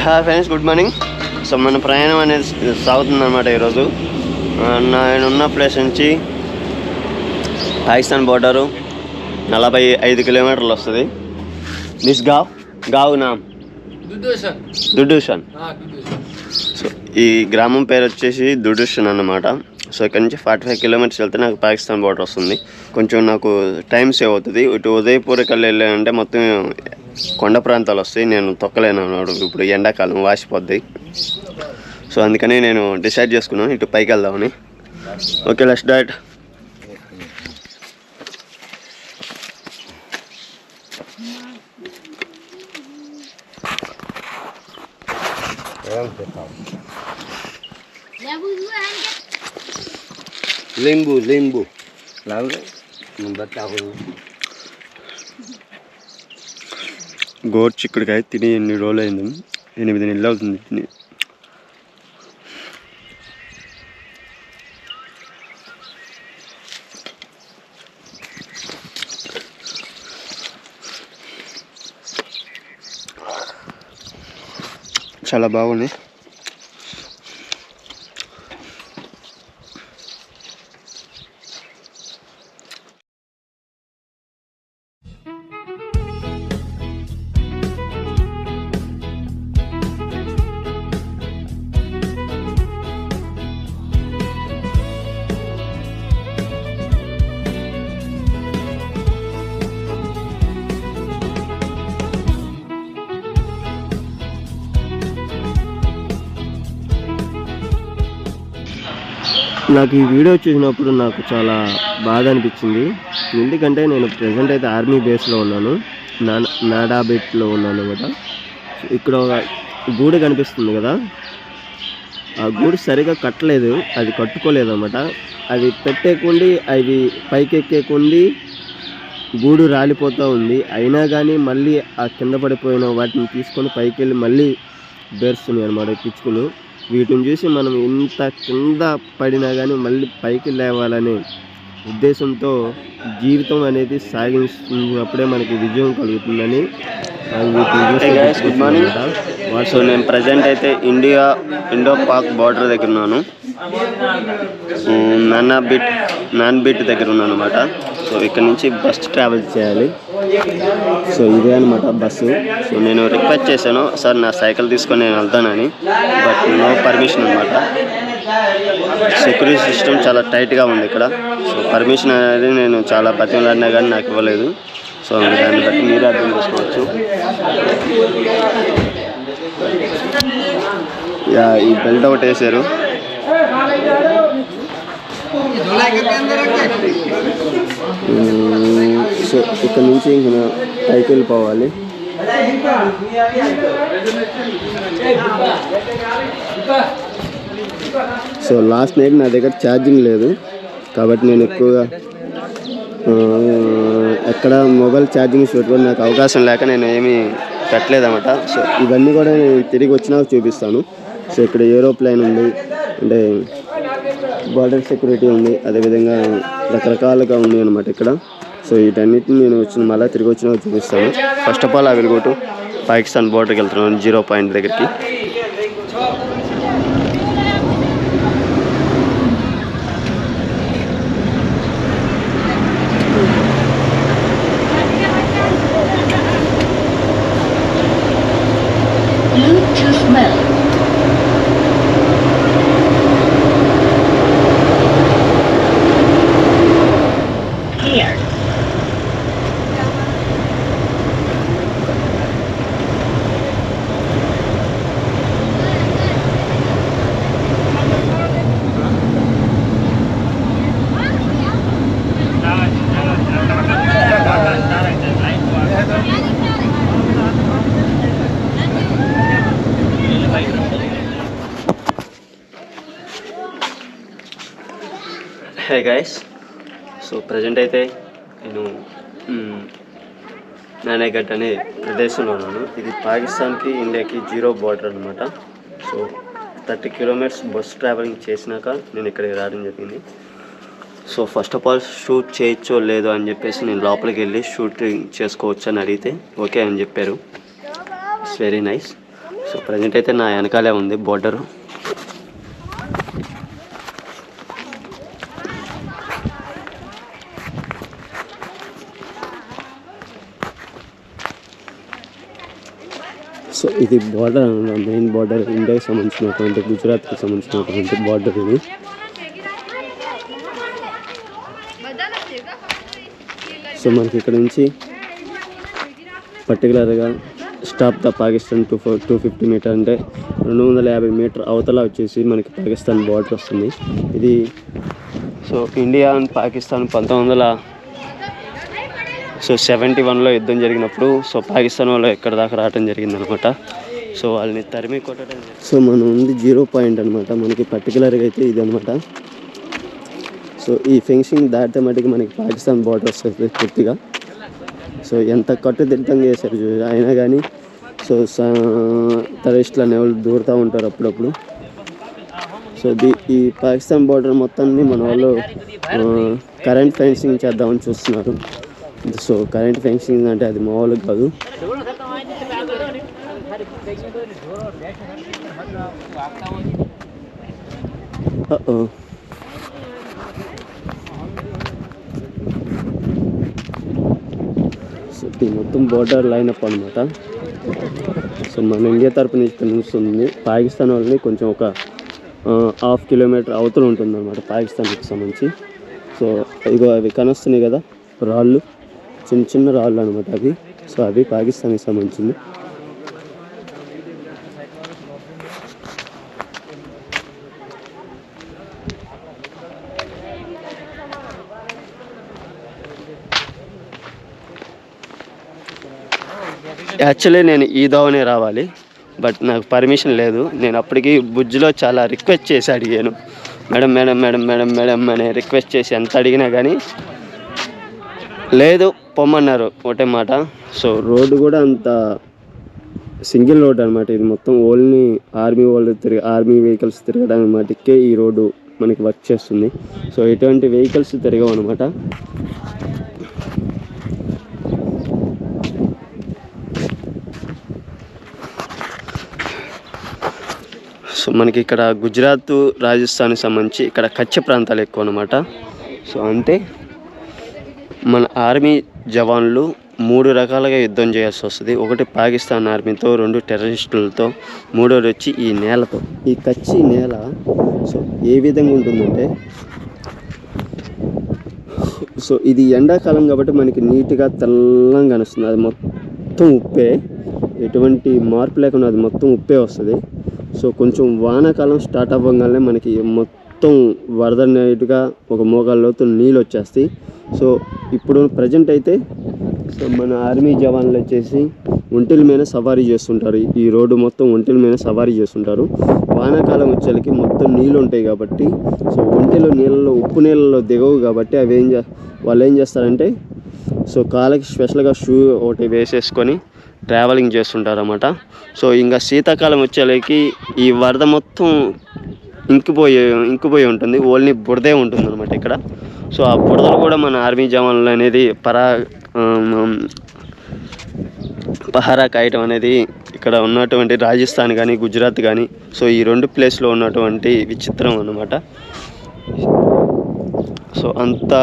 Hi friends, good morning. So మన ప్రయాణం అనేది సాగుతుందన్నమాట. ఈరోజు నేనున్న ప్లేస్ నుంచి పాకిస్తాన్ బోర్డరు 45 కిలోమీటర్లు వస్తుంది. This gov NAM దుడూషన్. సో ఈ గ్రామం పేరు వచ్చేసి దుడూషన్ అన్నమాట. సో ఇక్కడ నుంచి 45 కిలోమీటర్స్ వెళ్తే నాకు పాకిస్తాన్ బోర్డర్ వస్తుంది. కొంచెం నాకు టైం సేవ్ అవుతుంది. ఇటు ఉదయపూర్ కల్లా వెళ్ళానంటే మొత్తం కొండ ప్రాంతాలు వస్తాయి. నేను తొక్కలేను అన్నాడు. ఇప్పుడు ఎండాకాలం వాసిపోద్ది. సో అందుకని నేను డిసైడ్ చేసుకున్నాను ఇటు పైకి వెళ్దామని. Okay, let's do it. Limbu గోరు చిక్కుడుకాయ తిని ఎన్ని రోజులు అయింది? 8 నెలలు అవుతుంది తిని. చాలా బాగుంది. నాకు ఈ వీడియో చూసినప్పుడు నాకు చాలా బాధ అనిపించింది. ఎందుకంటే నేను ప్రజెంట్ అయితే ఆర్మీ బేస్లో ఉన్నాను, నాడాబెట్లో ఉన్నాను అనమాట. ఇక్కడ ఒక గూడు కనిపిస్తుంది కదా, ఆ గూడు సరిగా కట్టలేదు, అది కట్టుకోలేదు అనమాట. అది పెట్టేకుండి అది పైకెక్కేకుండి గూడు రాలిపోతూ ఉంది. అయినా కానీ మళ్ళీ ఆ కింద పడిపోయిన వాటిని తీసుకొని పైకి వెళ్ళి మళ్ళీ బేరుస్తున్నాయి అనమాట పిచ్చుకలు. వీటిని చూసి మనం ఎంత కింద పడినా కానీ మళ్ళీ పైకి లేవాలనే ఉద్దేశంతో జీవితం అనేది సాగించినప్పుడే మనకి విజయం కలుగుతుందని గుడ్ మార్నింగ్. సో నేను ప్రజెంట్ అయితే ఇండో పాక్ బార్డర్ దగ్గర ఉన్నాను. నాన్బిట్ దగ్గర ఉన్నాను అనమాట. సో ఇక్కడ నుంచి బస్ ట్రావెల్ చేయాలి. సో ఇదే అనమాట బస్సు. సో నేను రిక్వెస్ట్ చేశాను, సార్ నా సైకిల్ తీసుకొని నేను వెళ్తానని, బట్ నో పర్మిషన్ అనమాట. సెక్యూరిటీ సిస్టమ్ చాలా టైట్గా ఉంది ఇక్కడ. సో పర్మిషన్ అనేది నేను చాలా బతిమలాడినా కానీ నాకు ఇవ్వలేదు. సో దాన్ని బట్టి మీరు అర్థం చేసుకోవచ్చు. ఈ బెల్ట్ ఒకటి వేసారు. సో ఇక్కడ నుంచి ఇంకా పైకి వెళ్ళిపోవాలి. సో లాస్ట్ నైట్ నా దగ్గర ఛార్జింగ్ లేదు కాబట్టి నేను ఎక్కువగా ఎక్కడ మొబైల్ ఛార్జింగ్ పెట్టుకొని నాకు అవకాశం లేక నేను ఏమీ పెట్టలేదన్నమాట. సో ఇవన్నీ కూడా నేను తిరిగి వచ్చినాక చూపిస్తాను. సో ఇక్కడ ఏరోప్లేన్ ఉంది, అంటే బార్డర్ సెక్యూరిటీ ఉంది, అదేవిధంగా రకరకాలుగా ఉంది అనమాట ఇక్కడ. సో వీటన్నిటిని నేను మళ్ళీ తిరిగి వచ్చినాక చూపిస్తాను. First of all I will go to Pakistan బోర్డర్కి వెళ్తున్నాను, 0 పాయింట్ దగ్గరికి. హే గైస్, సో ప్రజెంట్ అయితే నేను నానేఘట్ అనే ప్రదేశంలో ఉన్నాను. ఇది పాకిస్తాన్కి ఇండియాకి 0 బార్డర్ అనమాట. సో 30 కిలోమీటర్స్ బస్ ట్రావెలింగ్ చేసినాక నేను ఇక్కడికి రావడం జరిగింది. So first of all shoot చేయొచ్చో లేదో అని చెప్పేసి నేను లోపలికి షూటింగ్ చేసుకోవచ్చు అని అడిగితే ఓకే అని చెప్పారు. It's very nice. So so present అయితే నా వెనకాలే ఉంది బోర్డరు. సో ఇది బార్డర్, మెయిన్ బార్డర్, ఇండియాకి సంబంధించినటువంటి, గుజరాత్కి సంబంధించినటువంటి బార్డర్ ఇది. సో మనకి ఇక్కడ నుంచి పర్టికులర్గా స్టాప్ ద పాకిస్తాన్ 250 మీటర్ అంటే 250 మీటర్ అవతల వచ్చేసి మనకి పాకిస్తాన్ బార్డర్ వస్తుంది ఇది. సో ఇండియా అండ్ పాకిస్తాన్ 1971లో యుద్ధం జరిగినప్పుడు సో పాకిస్తాన్ వాళ్ళు ఎక్కడ దాకా రావడం జరిగిందనమాట. సో వాళ్ళని తరిమి కొట్టడం. సో మనం ఉంది 0 పాయింట్ అనమాట, మనకి పర్టికులర్గా అయితే ఇది అనమాట. సో ఈ ఫెన్సింగ్ దాటితే మటుకు మనకి పాకిస్తాన్ బార్డర్ వస్తుంది పూర్తిగా. సో ఎంత కట్టుదిట్టంగా చేశారు చూసి, అయినా కానీ సో టెర్రరిస్టులు అనేవాళ్ళు దూరుతూ ఉంటారు అప్పుడప్పుడు. సో ఈ పాకిస్తాన్ బార్డర్ మొత్తాన్ని మన వాళ్ళు కరెంట్ ఫెన్సింగ్ చేద్దామని చూస్తున్నారు. సో కరెంట్ ఫెన్సింగ్ అంటే అది మామూలుగా కాదు. సో ఇది మొత్తం బోర్డర్ లైన్ అప్ అనమాట. సో మన ఇండియా తరపున తెలుస్తుంది, పాకిస్తాన్ వాళ్ళని కొంచెం ఒక 1/2 కిలోమీటర్ అవతల ఉంటుంది అనమాట పాకిస్తాన్కి సంబంధించి. సో ఇగో అవి కనొస్తున్నాయి కదా రాళ్ళు, చిన్న చిన్న రాళ్ళు అనమాట అవి. సో అవి పాకిస్తాన్కి సంబంధించింది. యాక్చువల్లీ నేను ఈ దోవనే రావాలి, బట్ నాకు పర్మిషన్ లేదు. నేను అప్పటికి బుజ్జిలో చాలా రిక్వెస్ట్ చేసి అడిగాను, madam madam madam madam madam అని రిక్వెస్ట్ చేసి ఎంత అడిగినా కానీ లేదు పొమ్మన్నారు ఒకటే మాట. సో రోడ్డు కూడా అంత సింగిల్ రోడ్ అనమాట ఇది, మొత్తం ఓన్లీ ఆర్మీ వెహికల్స్ తిరగడానికి మటుకే ఈ రోడ్డు మనకి వర్క్ చేస్తుంది. సో ఎటువంటి వెహికల్స్ తిరగవు అనమాట. సో మనకి ఇక్కడ గుజరాత్, రాజస్థాన్కి సంబంధించి ఇక్కడ కచ్చ ప్రాంతాలు ఎక్కువ అనమాట. సో అంటే మన ఆర్మీ జవాన్లు 3 రకాలుగా యుద్ధం చేయాల్సి వస్తుంది. ఒకటి పాకిస్తాన్ ఆర్మీతో, 2 టెర్రరిస్టులతో, 3వది వచ్చి ఈ నేలతో. ఈ కచ్చి నేల సో ఏ విధంగా ఉంటుందంటే, సో ఇది ఎండాకాలం కాబట్టి మనకి నీట్గా తెల్లంగా కనిపిస్తుంది. అది మొత్తం ఉప్పే, ఎటువంటి మార్పు లేకుండా అది మొత్తం ఉప్పే వస్తుంది. సో కొంచెం వానాకాలం స్టార్ట్ అవ్వగానే మనకి మొత్తం వరద నీటుగా ఒక మోకాళ్ళలోతు నీళ్ళు వచ్చేస్తాయి. సో ఇప్పుడు ప్రజెంట్ అయితే సో మన ఆర్మీ జవాన్లు వచ్చేసి ఒంటెల మీద సవారీ చేస్తుంటారు. ఈ రోడ్డు మొత్తం ఒంటెల మీద సవారీ చేస్తుంటారు. వానాకాలం వచ్చేసరికి మొత్తం నీళ్ళు ఉంటాయి కాబట్టి సో ఒంటెలు నీళ్ళలో, ఉప్పు నీళ్ళలో దిగవు కాబట్టి అవి వాళ్ళు ఏం చేస్తారంటే సో కాళ్ళకి స్పెషల్గా షూ ఒకటి వేసేసుకొని ట్రావెలింగ్ చేస్తుంటారు అన్నమాట. సో ఇంకా శీతాకాలం వచ్చేసరికి ఈ వరద మొత్తం ఇంకిపోయి ఉంటుంది, ఓన్లీ బురదే ఉంటుంది అనమాట ఇక్కడ. సో ఆ బురదలు కూడా మన ఆర్మీ జవాన్లు అనేది పహారా కాయటం అనేది ఇక్కడ ఉన్నటువంటి రాజస్థాన్ కానీ, గుజరాత్ కానీ సో ఈ 2 ప్లేస్లో ఉన్నటువంటి విచిత్రం అన్నమాట. సో అంత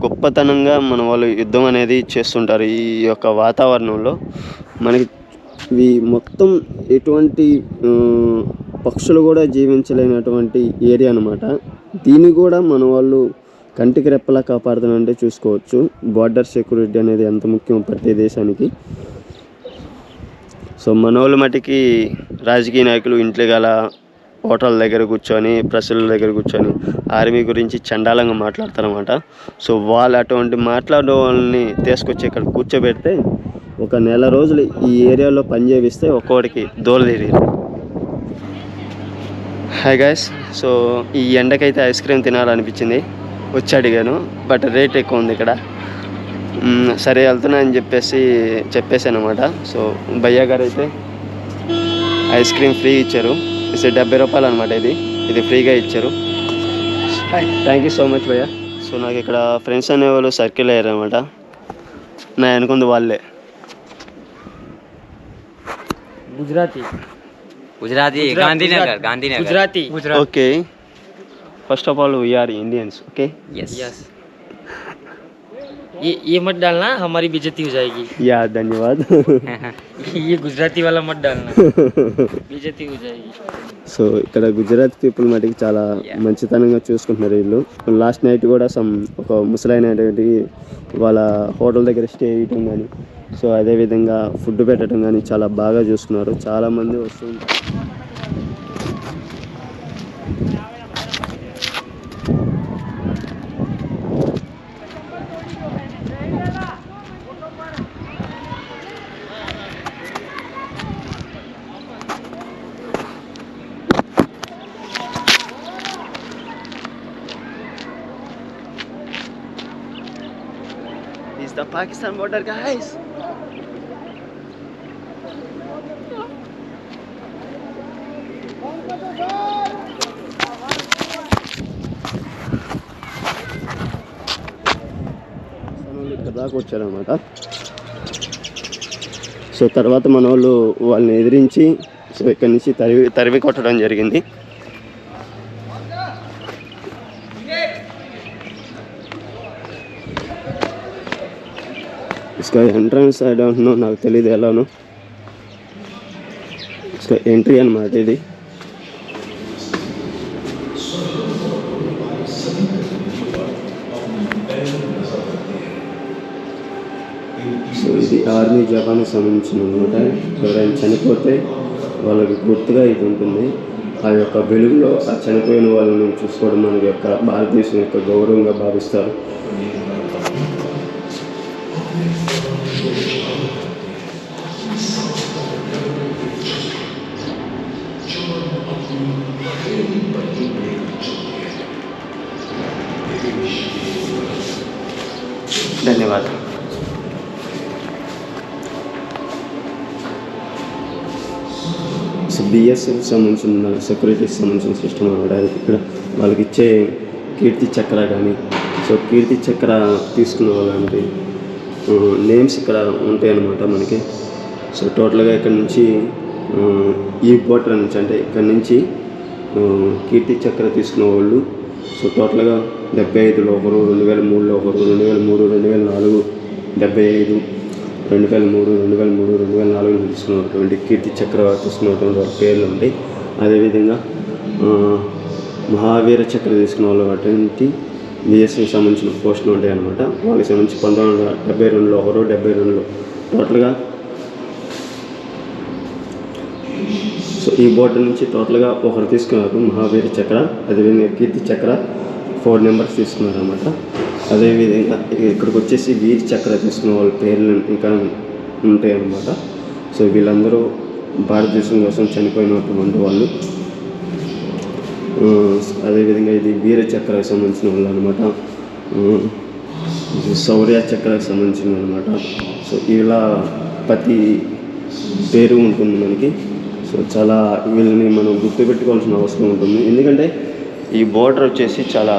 గొప్పతనంగా మన వాళ్ళు యుద్ధం అనేది చేస్తుంటారు. ఈ యొక్క వాతావరణంలో మనకి ఇవి మొత్తం ఎటువంటి పక్షులు కూడా జీవించలేనటువంటి ఏరియా అనమాట. దీన్ని కూడా మన వాళ్ళు కంటికి రెప్పలా కాపాడుతానంటే చూసుకోవచ్చు. బార్డర్ సెక్యూరిటీ అనేది ఎంత ముఖ్యం ప్రతి దేశానికి. సో మన వాళ్ళ మటుకి రాజకీయ నాయకులు ఇంట్లో గల హోటల్ దగ్గర కూర్చొని, ప్రెస్ల దగ్గర కూర్చొని ఆర్మీ గురించి చండాలంగా మాట్లాడతారన్నమాట. సో వాళ్ళు అటువంటి మాట్లాడే వాళ్ళని తీసుకొచ్చి ఇక్కడ కూర్చోబెడితే 1 నెల రోజులు ఈ ఏరియాలో పనిచేపిస్తే ఒక్కొక్కడికి దోలు తిరిగి. హాయ్ గాయ్స్, సో ఈ ఎండకైతే ఐస్ క్రీమ్ తినాలనిపించింది, వచ్చి అడిగాను. బట్ రేట్ ఎక్కువ ఉంది ఇక్కడ. సరే వెళ్తున్నా అని చెప్పేసాను అనమాట. సో భయ్యా గారు అయితే ఐస్ క్రీమ్ ఫ్రీ ఇచ్చారు. 70 రూపాయలు అనమాట. ఇది ఫ్రీగా ఇచ్చారు. థ్యాంక్ యూ సో మచ్ భయ్యా. సో నాకు ఇక్కడ ఫ్రెండ్స్ అనేవాళ్ళు సర్కిల్ అయ్యారు అనమాట. నా అనుకుంది వాళ్ళే Gujarati Gujarati Gandhinagar Gandhinagar Gujarati okay first of all we are Indians okay yes yes ये मत डालना, हमारी बेइज्जती हो जाएगी। యా ధన్యవాద్ ये गुजराती वाला मत डालना, बेइज्जती हो जाएगी। సో ఇక్కడ గుజరాత్ పీపుల్ మటుకు చాలా మంచితనంగా చూసుకుంటున్నారు వీళ్ళు. లాస్ట్ నైట్ కూడా ఒక ముసలైన వాళ్ళ హోటల్ దగ్గర స్టే చేయటం కానీ, సో అదేవిధంగా ఫుడ్ పెట్టడం కానీ చాలా బాగా చూసుకున్నారు. చాలామంది వస్తుంటారు. Is the Pakistan border, guys? ఇక్కడ దాకా వచ్చారనమాట. సో తర్వాత మన వాళ్ళని ఎదిరించి సో ఇక్కడి నుంచి తరివి కొట్టడం జరిగింది. इसका ఎంట్రన్స్ ఐ డోంట్ నో, నాకు తెలియదు ఎలానో. इसका ఎంట్రీ అన్నమాట ఇది. సో ఇది ఆర్మీ జవాన్కి సంబంధించిన అనమాట. ఎవరైనా చనిపోతే వాళ్ళకి గుర్తుగా ఇది ఉంటుంది. ఆ యొక్క వెలుగులో ఆ చనిపోయిన వాళ్ళని చూసుకోవడం మన యొక్క భారతదేశం యొక్క గౌరవంగా భావిస్తారు. ధన్యవాదాలు. బిఎస్ఎఫ్ సంబంధించిన సెక్యూరిటీకి సంబంధించిన సిస్టమ్ అనమాట. ఇక్కడ వాళ్ళకి ఇచ్చే కీర్తి చక్ర కానీ, సో కీర్తి చక్ర తీసుకున్న వాళ్ళంటే నేమ్స్ ఇక్కడ ఉంటాయి అన్నమాట మనకి. సో టోటల్గా ఇక్కడ నుంచి ఈ బోటర్ నుంచి అంటే ఇక్కడ నుంచి కీర్తి చక్ర తీసుకున్న వాళ్ళు సో టోటల్గా 75లో ఒకరు, 2003లో ఒకరు, 2003, 2004, 75, 2003, 2004 తీసుకున్నటువంటి కీర్తి చక్ర తీసుకున్నటువంటి వాళ్ళ పేర్లు ఉంటాయి. అదేవిధంగా మహావీర చక్ర తీసుకున్న వాళ్ళు అటువంటి బిఎస్ఎఫ్కి సంబంధించిన పోస్టులు ఉంటాయి అన్నమాట. వాళ్ళకి సంబంధించి 1972లో ఒకరు, 72లో టోటల్గా. సో ఈ బోర్డు నుంచి టోటల్గా ఒకరు తీసుకున్నారు మహావీర చక్ర. అదేవిధంగా కీర్తి చక్ర 4 మెంబర్స్ తీసుకున్నారు అన్నమాట. అదేవిధంగా ఇక్కడికి వచ్చేసి వీర చక్ర తీసుకున్న వాళ్ళ పేర్లు ఇంకా ఉంటాయి అన్నమాట. సో వీళ్ళందరూ భారతదేశం కోసం చనిపోయినటువంటి వాళ్ళు. అదేవిధంగా ఇది వీర చక్రకు సంబంధించిన వాళ్ళు అనమాట. శౌర్య చక్రకు సంబంధించిన అనమాట. సో ఇలా ప్రతి పేరు ఉంటుంది మనకి. సో చాలా వీళ్ళని మనం గుర్తుపెట్టుకోవాల్సిన అవసరం ఉంటుంది. ఎందుకంటే ఈ బోర్డర్ వచ్చేసి చాలా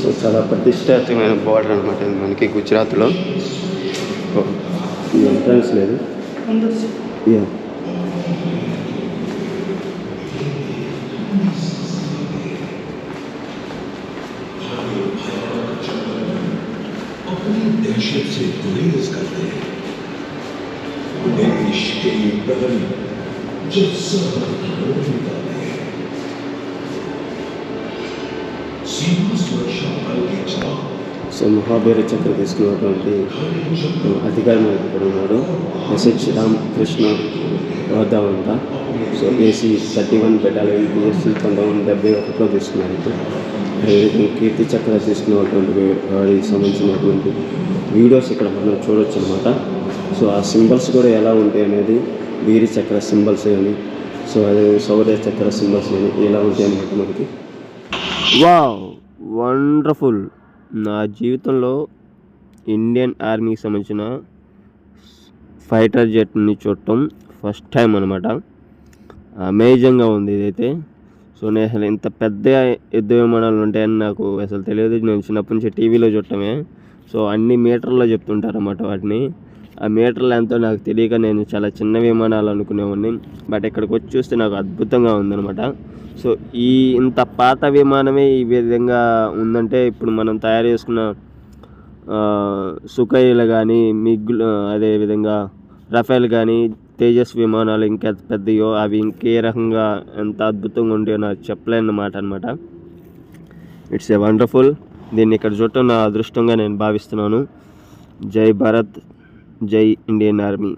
సో చాలా ప్రతిష్టాత్మకమైన బోర్డర్ అనమాట ఇది మనకి గుజరాత్లో. ఎంట్రన్స్ లేదు. యా दहशत से गुरेज करते हैं देश के ये प्रहरी जो सरहद की ओर निकलते हैं। सीमा सुरक्षा बल के जवान సో మహావీర చక్ర తీసుకున్నటువంటి అధికారి మనకి ఇక్కడ ఉన్నాడు. ఎస్హెచ్ రామకృష్ణ వర్ధా అంట. సో ఏసీ 31 బెటాలియన్ బిఎస్సి 1971లో తీసుకున్నారు. కీర్తి చక్ర తీసుకున్నటువంటి వాడికి సంబంధించినటువంటి వీడియోస్ ఇక్కడ మనం చూడొచ్చు అనమాట. సో ఆ సింబల్స్ కూడా ఎలా ఉంటాయి అనేది, వీర చక్ర సింబల్స్ కానీ, సో అదే శౌర్య చక్ర సింబల్స్ కానీ ఎలా ఉంటాయి అనమాట మనకి. Wow, wonderful. నా జీవితంలో ఇండియన్ ఆర్మీకి సంబంధించిన ఫైటర్ జెట్ని చూడటం ఫస్ట్ టైం అనమాట. అమేజింగ్గా ఉంది ఇదైతే. సో నేను అసలు ఇంత పెద్ద యుద్ధ విమానాలు ఉంటాయని నాకు అసలు తెలియదు. నేను చిన్నప్పటి నుంచి టీవీలో చూడటమే. సో అన్ని మీటర్లో చెప్తుంటారు అన్నమాట వాటిని. ఆ మీటర్లు ఎంతో నాకు తెలియక నేను చాలా చిన్న విమానాలు అనుకునేవాడిని. బట్ ఇక్కడికి వచ్చి చూస్తే నాకు అద్భుతంగా ఉందన్నమాట. సో ఇంత పాత విమానమే ఈ విధంగా ఉందంటే ఇప్పుడు మనం తయారు చేసుకున్న సుఖోయిలు కానీ మిగ్గులు అదేవిధంగా రఫేల్ కానీ తేజస్ విమానాలు ఇంకా పెద్దయో అవి ఇంకే రకంగా ఎంత అద్భుతంగా ఉండేవో నాకు చెప్పలేనమాట అనమాట. It's a wonderful. దీన్ని ఇక్కడ చూడటం నా అదృష్టంగా నేను భావిస్తున్నాను. జై భారత్, జై ఇండియన్ ఆర్మీ.